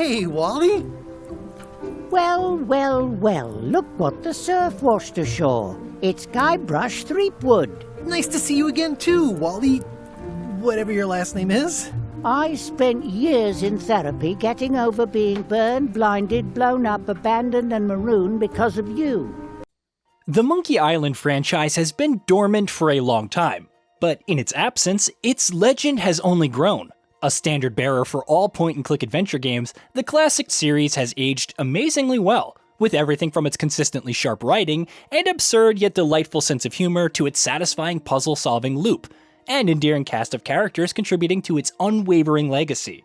Hey, Wally! Well, well, well, look what the surf washed ashore. It's Guybrush Threepwood. Nice to see you again too, Wally. Whatever your last name is. I spent years in therapy getting over being burned, blinded, blown up, abandoned, and marooned because of you. The Monkey Island franchise has been dormant for a long time, but in its absence, its legend has only grown. A standard bearer for all point-and-click adventure games, the classic series has aged amazingly well, with everything from its consistently sharp writing and absurd yet delightful sense of humor to its satisfying puzzle-solving loop, and endearing cast of characters contributing to its unwavering legacy.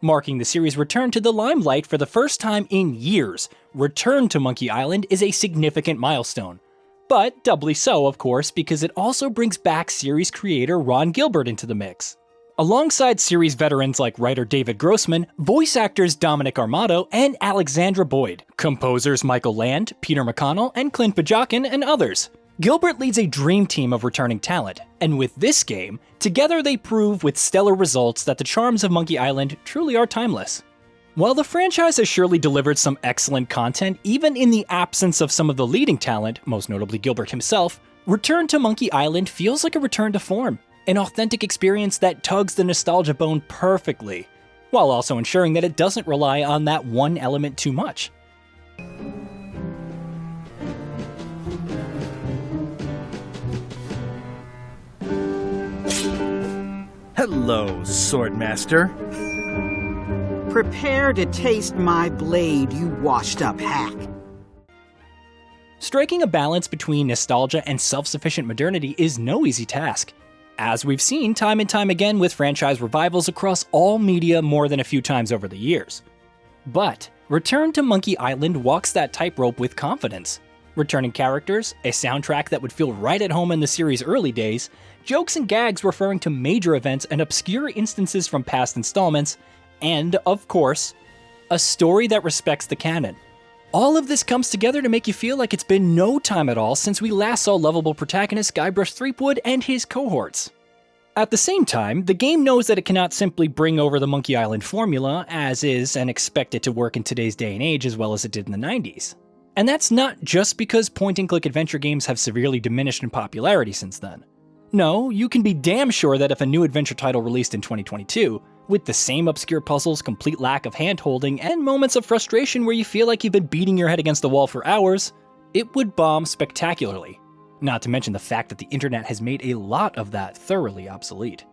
Marking the series' return to the limelight for the first time in years, Return to Monkey Island is a significant milestone. But doubly so, of course, because it also brings back series creator Ron Gilbert into the mix. Alongside series veterans like writer David Grossman, voice actors Dominic Armato and Alexandra Boyd, composers Michael Land, Peter McConnell, and Clint Bajakin, and others. Gilbert leads a dream team of returning talent, and with this game, together they prove with stellar results that the charms of Monkey Island truly are timeless. While the franchise has surely delivered some excellent content even in the absence of some of the leading talent, most notably Gilbert himself, Return to Monkey Island feels like a return to form, an authentic experience that tugs the nostalgia bone perfectly, while also ensuring that it doesn't rely on that one element too much. Hello, Swordmaster. Prepare to taste my blade, you washed-up hack. Striking a balance between nostalgia and self-sufficient modernity is no easy task, as we've seen time and time again with franchise revivals across all media more than a few times over the years. But Return to Monkey Island walks that tightrope with confidence. Returning characters, a soundtrack that would feel right at home in the series' early days, jokes and gags referring to major events and obscure instances from past installments, and, of course, a story that respects the canon. All of this comes together to make you feel like it's been no time at all since we last saw lovable protagonist Guybrush Threepwood and his cohorts. At the same time, the game knows that it cannot simply bring over the Monkey Island formula as is and expect it to work in today's day and age as well as it did in the 90s. And that's not just because point-and-click adventure games have severely diminished in popularity since then. No, you can be damn sure that if a new adventure title released in 2022, with the same obscure puzzles, complete lack of hand-holding, and moments of frustration where you feel like you've been beating your head against the wall for hours, it would bomb spectacularly. Not to mention the fact that the internet has made a lot of that thoroughly obsolete.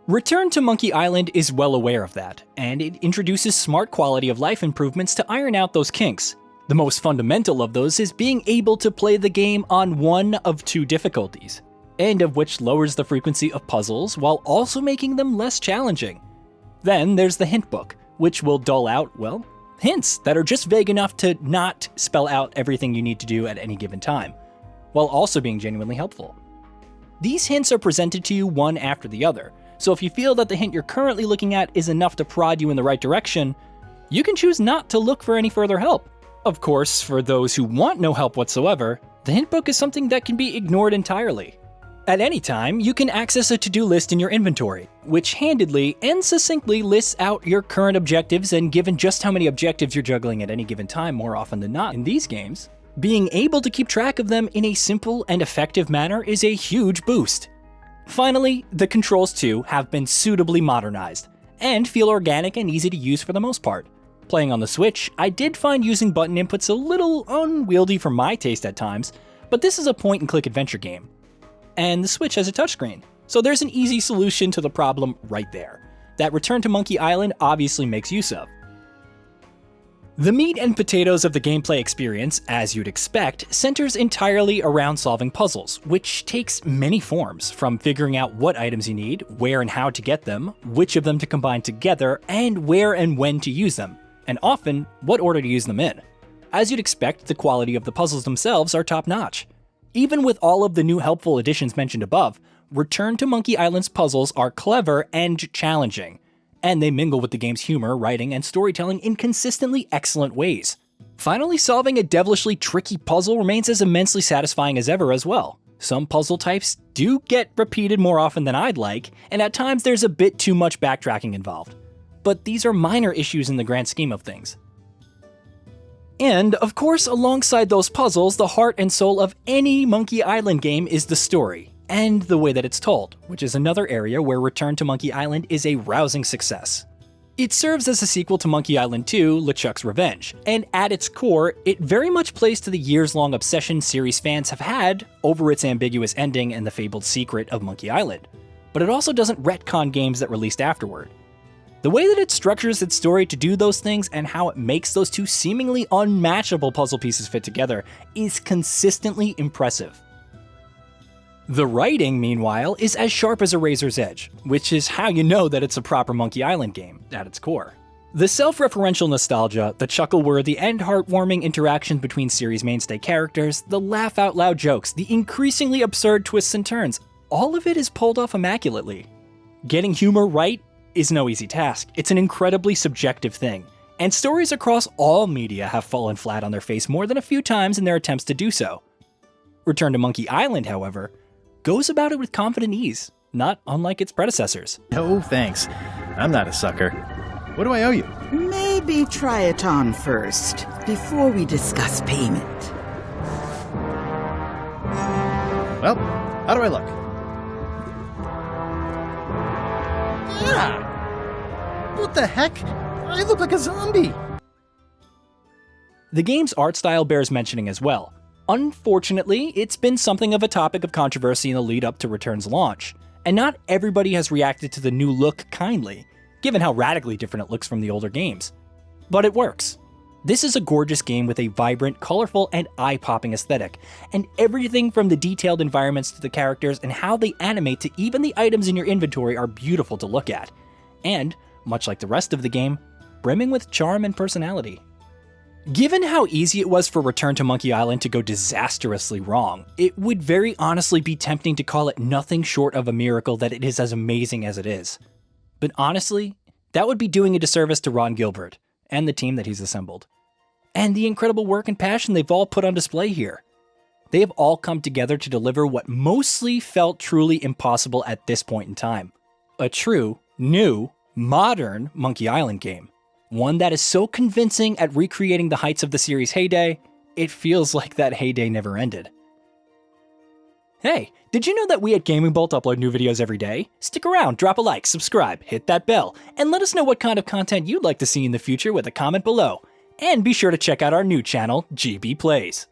Return to Monkey Island is well aware of that, and it introduces smart quality of life improvements to iron out those kinks. The most fundamental of those is being able to play the game on one of two difficulties, and of which lowers the frequency of puzzles while also making them less challenging. Then there's the hint book, which will dull out, well, hints that are just vague enough to not spell out everything you need to do at any given time, while also being genuinely helpful. These hints are presented to you one after the other, so if you feel that the hint you're currently looking at is enough to prod you in the right direction, you can choose not to look for any further help. Of course, for those who want no help whatsoever, the hint book is something that can be ignored entirely. At any time, you can access a to-do list in your inventory, which handedly and succinctly lists out your current objectives, and given just how many objectives you're juggling at any given time more often than not in these games, being able to keep track of them in a simple and effective manner is a huge boost. Finally, the controls too have been suitably modernized, and feel organic and easy to use for the most part. Playing on the Switch, I did find using button inputs a little unwieldy for my taste at times, but this is a point-and-click adventure game. And the Switch has a touchscreen, so there's an easy solution to the problem right there, that Return to Monkey Island obviously makes use of. The meat and potatoes of the gameplay experience, as you'd expect, centers entirely around solving puzzles, which takes many forms, from figuring out what items you need, where and how to get them, which of them to combine together, and where and when to use them, and often, what order to use them in. As you'd expect, the quality of the puzzles themselves are top-notch. Even with all of the new helpful additions mentioned above, Return to Monkey Island's puzzles are clever and challenging, and they mingle with the game's humor, writing, and storytelling in consistently excellent ways. Finally, solving a devilishly tricky puzzle remains as immensely satisfying as ever as well. Some puzzle types do get repeated more often than I'd like, and at times there's a bit too much backtracking involved. but these are minor issues in the grand scheme of things. And, of course, alongside those puzzles, the heart and soul of any Monkey Island game is the story, and the way that it's told, which is another area where Return to Monkey Island is a rousing success. It serves as a sequel to Monkey Island 2, LeChuck's Revenge, and at its core, it very much plays to the years-long obsession series fans have had over its ambiguous ending and the fabled secret of Monkey Island. But it also doesn't retcon games that released afterward. The way that it structures its story to do those things and how it makes those two seemingly unmatchable puzzle pieces fit together is consistently impressive. The writing, meanwhile, is as sharp as a razor's edge, which is how you know that it's a proper Monkey Island game at its core. The self-referential nostalgia, the chuckle-worthy and heartwarming interactions between series mainstay characters, the laugh-out-loud jokes, the increasingly absurd twists and turns, all of it is pulled off immaculately. Getting humor right is no easy task. It's an incredibly subjective thing, and stories across all media have fallen flat on their face more than a few times in their attempts to do so. Return to Monkey Island, however, goes about it with confident ease, not unlike its predecessors. No, thanks. I'm not a sucker. What do I owe you? Maybe try it on first, before we discuss payment. Well, how do I look? Ah! What the heck? I look like a zombie! The game's art style bears mentioning as well. Unfortunately, it's been something of a topic of controversy in the lead up to Return's launch, and not everybody has reacted to the new look kindly, given how radically different it looks from the older games. But it works. This is a gorgeous game with a vibrant, colorful, and eye-popping aesthetic, and everything from the detailed environments to the characters and how they animate to even the items in your inventory are beautiful to look at, and, much like the rest of the game, brimming with charm and personality. Given how easy it was for Return to Monkey Island to go disastrously wrong, it would very honestly be tempting to call it nothing short of a miracle that it is as amazing as it is. But honestly, that would be doing a disservice to Ron Gilbert, and the team that he's assembled, and the incredible work and passion they've all put on display here. They have all come together to deliver what mostly felt truly impossible at this point in time. A true, new, modern Monkey Island game. One that is so convincing at recreating the heights of the series' heyday, it feels like that heyday never ended. Hey, did you know that we at Gaming Bolt upload new videos every day? Stick around, drop a like, subscribe, hit that bell, and let us know what kind of content you'd like to see in the future with a comment below. And be sure to check out our new channel, GB Plays.